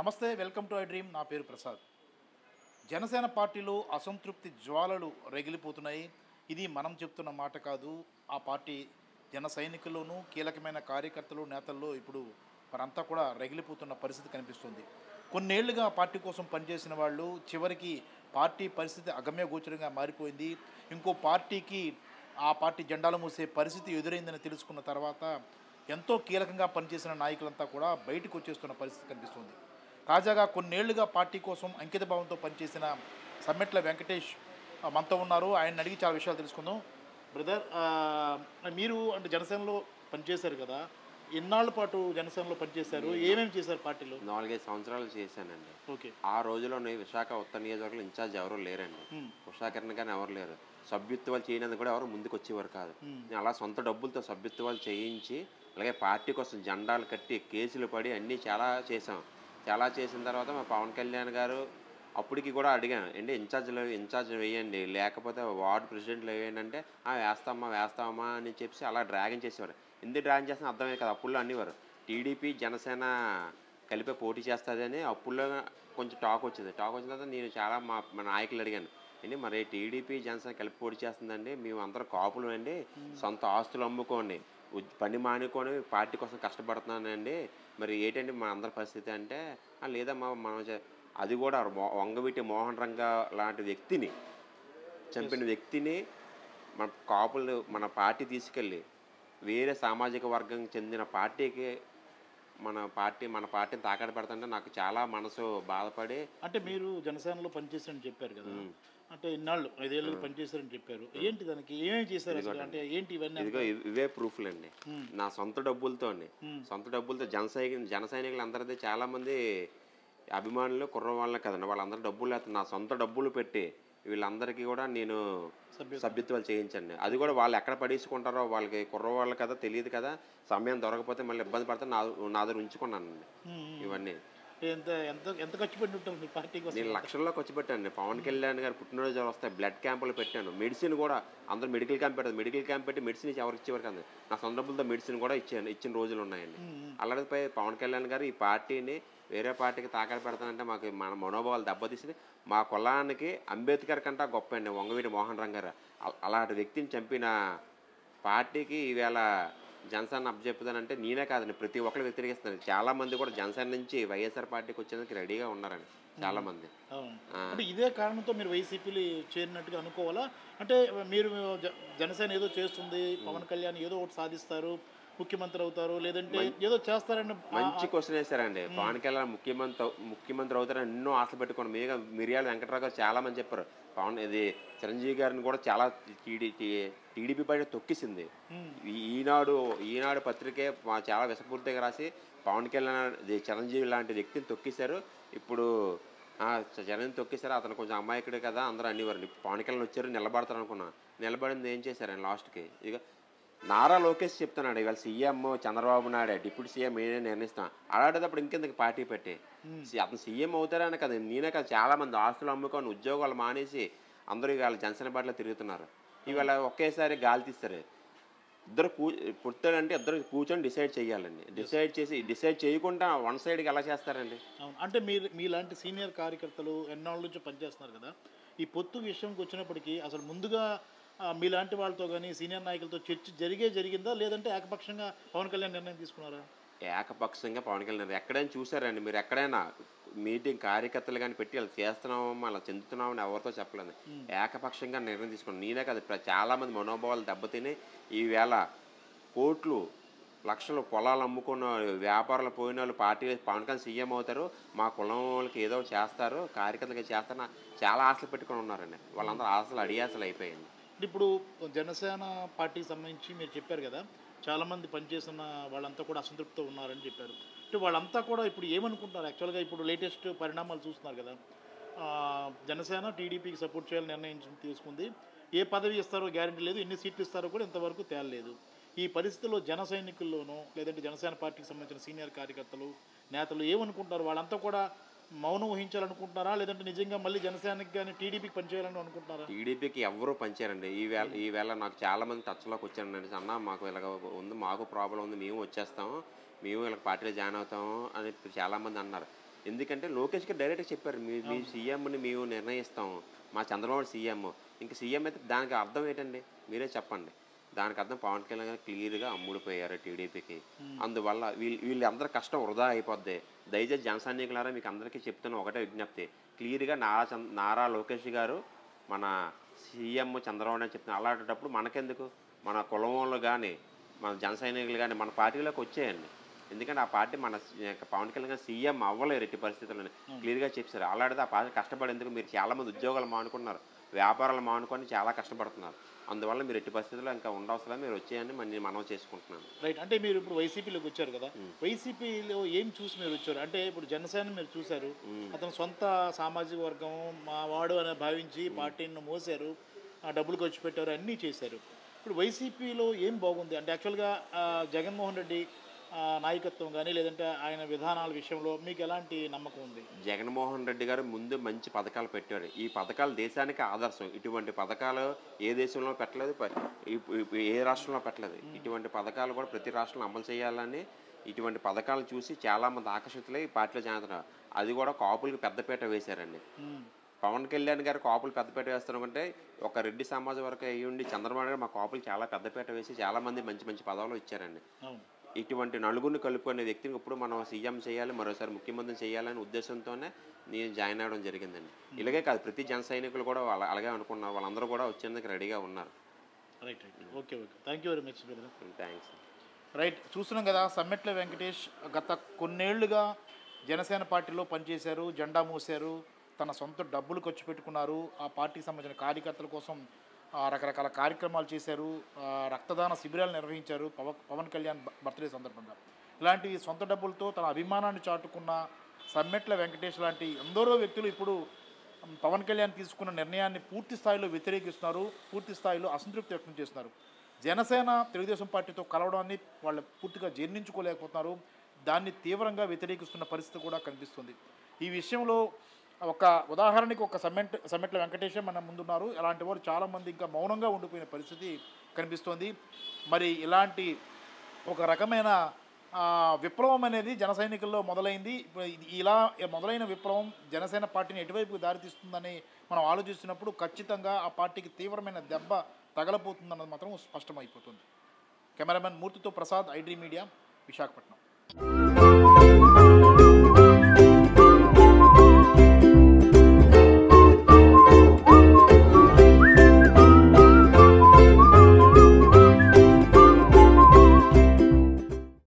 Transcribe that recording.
నమస్తే, welcome to I dream. నా పేరు ప్రసాద్. జనసేన పార్టీలో అసంతృప్తి జ్వాలలు రగిలిపోతున్నాయి. ఇది మనం చెప్తున్న మాట కాదు. ఆ పార్టీ జన సైనికుల్లోనూ కీలకమైన కార్యకర్తలు, నేతల్లో ఇప్పుడు వారంతా కూడా రగిలిపోతున్న పరిస్థితి కనిపిస్తుంది. కొన్నేళ్లుగా పార్టీ కోసం పనిచేసిన వాళ్ళు చివరికి పార్టీ పరిస్థితి అగమ్యగోచరంగా మారిపోయింది. ఇంకో పార్టీకి ఆ పార్టీ జెండాలు మూసే పరిస్థితి ఎదురైందని తెలుసుకున్న తర్వాత ఎంతో కీలకంగా పనిచేసిన నాయకులంతా కూడా బయటకు వచ్చేస్తున్న పరిస్థితి కనిపిస్తుంది. తాజాగా కొన్నేళ్లుగా పార్టీ కోసం అంకితభావంతో పనిచేసిన సమ్మెట్ల వెంకటేష్ మనతో ఉన్నారు. ఆయన్ని అడిగి చాలా విషయాలు తెలుసుకుందాం. బ్రదర్, మీరు అంటే జనసేనలో పనిచేశారు కదా, ఎన్నాళ్ళ పాటు జనసేనలో పనిచేశారు? ఏమేమి చేశారు పార్టీలో? 4, 5 సంవత్సరాలు చేశానండి. ఓకే. ఆ రోజుల్లోనే విశాఖ ఉత్తర నియోజకవర్గంలో ఇన్ఛార్జ్ ఎవరు లేరండి. ఉషాకిరణ్ కానీ ఎవరు లేరు. సభ్యత్వాలు చేయనందుకు కూడా ఎవరు ముందుకు వచ్చేవారు కాదు. నేను అలా సొంత డబ్బులతో సభ్యత్వాలు చేయించి, అలాగే పార్టీ కోసం జెండాలు కట్టి కేసులు పడి అన్నీ చాలా చేసాం. చాలా చేసిన తర్వాత మా పవన్ కళ్యాణ్ గారు అప్పటికి కూడా అడిగాను, ఏంటి ఇన్ఛార్జ్ వేయండి, లేకపోతే వార్డు ప్రెసిడెంట్లు వేయండి అంటే వేస్తామా అని చెప్పి అలా డ్రాగన్ చేసేవారు. ఎందుకు డ్రాగన్ చేస్తున్నా అర్థమే కదా. అప్పుల్లో అనేవారు టీడీపీ జనసేన కలిపి పోటీ చేస్తుందని. అప్పుల్లో కొంచెం టాక్ వచ్చింది. టాక్ వచ్చిన తర్వాత నేను చాలా మా నాయకులు అడిగాను, ఏంటి మరి టీడీపీ జనసేన కలిపి పోటీ చేస్తుందండి, మేము అందరం కాపులు అండి, సొంత ఆస్తులు అమ్ముకోండి, పని మానుకొని పార్టీ కోసం కష్టపడుతున్నానండి, మరి ఏంటండి మా అందరి పరిస్థితి అంటే, లేదమ్మా మనం అది కూడా వంగవీటి మోహన్ రంగా లాంటి వ్యక్తిని చంపిన వ్యక్తిని మన కాపులు మన పార్టీ తీసుకెళ్ళి వేరే సామాజిక వర్గం చెందిన పార్టీకి మన పార్టీని తాకట్టు పెడుతుంటే నాకు చాలా మనసు బాధపడి. అంటే మీరు జనసేనలో పనిచేశారని చెప్పారు కదా, అంటే ఇన్నాళ్ళు 5 ఏళ్ళు పనిచేశారని చెప్పారు. ఏంటి దానికి ఏమేమి చేశారు అసలు? అంటే ఏంటి ఇవన్నీ? ఇదిగో ఇవే ప్రూఫ్లు అండి. నా సొంత డబ్బులతో జన సైనికులు అందరిది చాలా మంది అభిమానులు కుర్రవాళ్ళే కదండి, వాళ్ళందరూ డబ్బులు లేకపోతే నా సొంత డబ్బులు పెట్టి వీళ్ళందరికీ కూడా నేను సభ్యత్వాలు చేయించండి. అది కూడా వాళ్ళు ఎక్కడ పడేసుకుంటారో వాళ్ళకి కుర్రవాళ్ళు కదా, తెలియదు కదా, సమయం దొరకపోతే మళ్ళీ ఇబ్బంది పడితే నా దగ్గర ఉంచుకున్నానండి. ఇవన్నీ ఎంత ఎంత ఎంత ఖర్చు పెట్టి ఉంటాం మీ పార్టీ కోసం? నేను లక్షల్లో ఖర్చు పెట్టాను. పవన్ కళ్యాణ్ గారు పుట్టినరోజు వస్తాయి, బ్లడ్ క్యాంపులు పెట్టాను. మెడిసిన్ కూడా అందరూ మెడికల్ క్యాంప్ పెట్టారు. మెడికల్ క్యాంప్ పెట్టి మెడిసిన్ ఎవరికి ఇచ్చేవారు కదా, నా సొంత డబ్బులతో మెడిసిన్ కూడా ఇచ్చిన రోజులు ఉన్నాయండి. అలాగే పవన్ కళ్యాణ్ గారు ఈ పార్టీని వేరే పార్టీకి తాకట్టు పెడతానంటే మాకు మన మనోభావాలు దెబ్బతీసింది. మా కులానికి అంబేద్కర్ కంటే గొప్ప అండి వంగవీటి మోహన్ రంగా గారు. అలాంటి వ్యక్తిని చంపిన పార్టీకి ఈవేళ జనసేన అప్పచెప్పుదానంటే నేనే కాదండి, ప్రతి ఒక్కరు వ్యతిరేకిస్తున్నారు. చాలా మంది కూడా జనసేన నుంచి వైఎస్ఆర్ పార్టీకి వచ్చేందుకు రెడీగా ఉన్నారండి చాలా మంది. అంటే ఇదే కారణంతో మీరు వైసీపీలు చేరినట్టుగా అనుకోవాలా? అంటే మీరు జనసేన ఏదో చేస్తుంది, పవన్ కళ్యాణ్ ఏదో ఒకటి సాధిస్తారు, ముఖ్యమంత్రి అవుతారు, లేదంటే ఏదో చేస్తారని మంచి క్వశ్చన్ వేశారండి. పవన్ కళ్యాణ్ ముఖ్యమంత్రి అవుతారని ఎన్నో ఆశలు పెట్టుకోండి. మిర్యాల వెంకటరావు గారు చాలా మంది చెప్పారు. ఇది చిరంజీవి గారిని కూడా చాలా టీడీపీ పార్టీ తొక్కిసింది. ఈనాడు పత్రికే చాలా విషపూర్తిగా రాసి పవన్ కళ్యాణ్ చిరంజీవి లాంటి వ్యక్తిని తొక్కిశారు. ఇప్పుడు చిరంజీవి తొక్కిశారు, అతను కొంచెం అమాయకుడే కదా అందరూ అనేవారు. పవన్ కళ్యాణ్ వచ్చారు, నిలబడతారు అనుకున్నా. నిలబడింది ఏం చేశారండి లాస్ట్కి? ఇక నారా లోకేష్ చెప్తున్నాడు, ఇవాళ CM Chandrababu Naidu, deputy CM నేనే నిర్ణయిస్తాను. అలాంటప్పుడు ఇంకెందుకు పార్టీ పెట్టి అతను సీఎం అవుతారని కదా, నేనే కదా, చాలా మంది ఆస్తులు అమ్ముకొని ఉద్యోగాలు మానేసి అందరూ ఇవాళ జనసేన పార్టీలో తిరుగుతున్నారు. ఇవాళ ఒకేసారి గాలి తీస్తారు. ఇద్దరు పుట్టారంటే ఇద్దరు కూర్చొని డిసైడ్ చేయాలండి. డిసైడ్ చేయకుండా వన్ సైడ్కి ఎలా చేస్తారండి? అంటే మీలాంటి సీనియర్ కార్యకర్తలు ఎన్నాళ్ళ నుంచి పనిచేస్తున్నారు కదా, ఈ పొత్తు విషయంకి వచ్చినప్పటికీ అసలు ముందుగా మీలాంటి వాళ్ళతో కానీ సీనియర్ నాయకులతో చర్చ జరిగిందా, లేదంటే ఏకపక్షంగా పవన్ కళ్యాణ్ నిర్ణయం తీసుకున్నారా? ఏకపక్షంగా పవన్ కళ్యాణ్ ఎక్కడైనా చూసారండి మీరు? ఎక్కడైనా మీటింగ్ కార్యకర్తలు కానీ పెట్టి అలా చేస్తున్నామో అలా చెందుతున్నామని ఎవరితో చెప్పలేదు. ఏకపక్షంగా నిర్ణయం తీసుకున్నాను. నేనే కదా, చాలామంది మనోభావాలు దెబ్బతిని ఈవేళ కోట్లు లక్షలు పొలాలు అమ్ముకున్న వ్యాపారాలు పోయిన వాళ్ళు పార్టీ పవన్ కళ్యాణ్ సీఎం అవుతారు, మా కులం వాళ్ళకి ఏదో చేస్తారు, కార్యకర్తలకి చేస్తారు, చాలా ఆశలు పెట్టుకొని ఉన్నారండి. వాళ్ళందరూ ఆశలు అడియాసలు అయిపోయింది. ఇప్పుడు జనసేన పార్టీకి సంబంధించి మీరు చెప్పారు కదా, చాలామంది పనిచేస్తున్న వాళ్ళంతా కూడా అసంతృప్తితో ఉన్నారని చెప్పారు. అంటే వాళ్ళంతా కూడా ఇప్పుడు ఏమనుకుంటారు? యాక్చువల్గా ఇప్పుడు లేటెస్ట్ పరిణామాలు చూస్తున్నారు కదా, జనసేన టీడీపీకి సపోర్ట్ చేయాలని నిర్ణయం తీసుకుంది. ఏ పదవి ఇస్తారో గ్యారెంటీ లేదు, ఎన్ని సీట్లు ఇస్తారో కూడా ఇంతవరకు తేలలేదు. ఈ పరిస్థితుల్లో జన సైనికుల్లోనూ లేదంటే జనసేన పార్టీకి సంబంధించిన సీనియర్ కార్యకర్తలు, నేతలు ఏమనుకుంటారు? వాళ్ళంతా కూడా మౌనం వహించాలనుకుంటున్నారా, లేదంటే నిజంగా మళ్ళీ జనసేనకి కానీ టీడీపీకి పనిచేయాలని అనుకుంటున్నారా? టీడీపీకి ఎవరూ పనిచేయరండి. ఈవేళ నాకు చాలామంది టచ్లోకి వచ్చారండి. అన్న మాకు ఇలాగ ఉంది, మాకు ప్రాబ్లం ఉంది, మేము వచ్చేస్తాము, మేము ఇలా పార్టీలో జాయిన్ అవుతాము అని చాలామంది అన్నారు. ఎందుకంటే లోకేష్కి డైరెక్ట్గా చెప్పారు, మీ సీఎంని మేము నిర్ణయిస్తాం, మా చంద్రబాబు సీఎం. ఇంకా సీఎం అయితే దానికి అర్థం ఏంటండి, మీరే చెప్పండి. దానికి అర్థం పవన్ కళ్యాణ్ గారు క్లియర్గా అమ్ముడిపోయారు టీడీపీకి. అందువల్ల వీళ్ళందరూ కష్టం వృధా అయిపోద్ది. దయచేసి జన సైనికులారా మీకు అందరికీ చెప్తున్న ఒకటే విజ్ఞప్తి, క్లియర్గా నారా లోకేష్ గారు మన సీఎం చంద్రబాబు అని చెప్తున్నారు. అలాంటప్పుడు మనకెందుకు, మన కులం వాళ్ళు కానీ మన జన సైనికులు కానీ మన పార్టీలోకి వచ్చేయండి. ఎందుకంటే ఆ పార్టీ మన పవన్ కళ్యాణ్ గారు సీఎం అవ్వలేరు ఎట్టి పరిస్థితుల్లో, క్లియర్గా చెప్పారు. అలాంటిది ఆ పార్టీ కష్టపడేందుకు మీరు చాలామంది ఉద్యోగాలు మానుకున్నారు, వ్యాపారాలు మానుకొని చాలా కష్టపడుతున్నారు. అందువల్ల మీరు ఎట్టి పరిస్థితుల్లో ఇంకా ఉండవసరం, మీరు వచ్చేయని నేను మనవి చేసుకుంటున్నాను. రైట్. అంటే మీరు ఇప్పుడు వైసీపీలోకి వచ్చారు కదా, వైసీపీలో ఏం చూసి మీరు వచ్చారు? అంటే ఇప్పుడు జనసేన మీరు చూశారు, అతను సొంత సామాజిక వర్గం మా వాడు అని భావించి పార్టీని మోసారు, డబ్బులు ఖర్చు పెట్టారు, అన్నీ చేశారు. ఇప్పుడు వైసీపీలో ఏం బాగుంది అంటే యాక్చువల్గా జగన్మోహన్ రెడ్డి నాయకత్వం కానీ లేదంటే ఆయన విధానాల విషయంలో మీకు ఎలాంటి నమ్మకం ఉంది? జగన్మోహన్ రెడ్డి గారు ముందు మంచి పథకాలు పెట్టాడు. ఈ పథకాలు దేశానికి ఆదర్శం. ఇటువంటి పథకాలు ఏ దేశంలో పెట్టలేదు, ఏ రాష్ట్రంలో పెట్టలేదు. ఇటువంటి పథకాలు కూడా ప్రతి రాష్ట్రంలో అమలు చేయాలని ఇటువంటి పథకాలు చూసి చాలామంది ఆకర్షితులై ఈ పార్టీలో చేస్తున్నారు. అది కూడా కాపులకు పెద్దపీట వేశారండి. పవన్ కళ్యాణ్ గారు కాపులు పెద్దపీట వేస్తారంటే ఒక రెడ్డి సమాజ వరకు అయ్యుండి చంద్రబాబు గారు మా కాపులు చాలా పెద్దపీట వేసి చాలామంది మంచి మంచి పదవులు ఇచ్చారండి. ఇటువంటి నలుగురిని కలుపుకునే వ్యక్తిని ఇప్పుడు మనం సీఎం చేయాలి, మరోసారి ముఖ్యమంత్రి చేయాలనే ఉద్దేశంతోనే నేను జాయిన్ అవ్వడం జరిగిందండి. ఇలాగే కాదు, ప్రతి జన సైనికులు కూడా అలాగే అనుకున్నారు. వాళ్ళందరూ కూడా వచ్చేందుకు రెడీగా ఉన్నారు. Right right okay okay thank you very much brother. Thanks. Right, చూస్తున్నాం కదా, సమ్మెట్ల వెంకటేష్ గత కొన్నేళ్లుగా జనసేన పార్టీలో పనిచేశారు, జెండా మోసారు, తన సొంత డబ్బులు ఖర్చు పెట్టుకున్నారు, ఆ పార్టీకి సంబంధించిన కార్యకర్తల కోసం రకరకాల కార్యక్రమాలు చేశారు, రక్తదాన శిబిరాలు నిర్వహించారు పవన్ కళ్యాణ్ బర్త్డే సందర్భంగా. ఇలాంటి సొంత డబ్బులతో తన అభిమానాన్ని చాటుకున్న సమ్మెట్ల వెంకటేష్ లాంటి ఎందరో వ్యక్తులు ఇప్పుడు పవన్ కళ్యాణ్ తీసుకున్న నిర్ణయాన్ని పూర్తి స్థాయిలో వ్యతిరేకిస్తున్నారు, పూర్తి స్థాయిలో అసంతృప్తి వ్యక్తం చేస్తున్నారు. జనసేన తెలుగుదేశం పార్టీతో కలవడాన్ని వాళ్ళు పూర్తిగా జీర్ణించుకోలేకపోతున్నారు, దాన్ని తీవ్రంగా వ్యతిరేకిస్తున్న పరిస్థితి కూడా కనిపిస్తుంది. ఈ విషయంలో ఒక ఉదాహరణకి ఒక సమ్మెట్ల వెంకటేషే మన ముందున్నారు. అలాంటి వారు చాలామంది ఇంకా మౌనంగా ఉండిపోయిన పరిస్థితి కనిపిస్తోంది. మరి ఇలాంటి ఒక రకమైన విప్లవం అనేది జన సైనికుల్లో మొదలైంది. ఇలా మొదలైన విప్లవం జనసేన పార్టీని ఎటువైపు దారితీస్తుందని మనం ఆలోచిస్తున్నప్పుడు ఖచ్చితంగా ఆ పార్టీకి తీవ్రమైన దెబ్బ తగలబోతుందన్నది మాత్రం స్పష్టమైపోతుంది. కెమెరామెన్ మూర్తితో ప్రసాద్, ఐడ్రీ మీడియా, విశాఖపట్నం.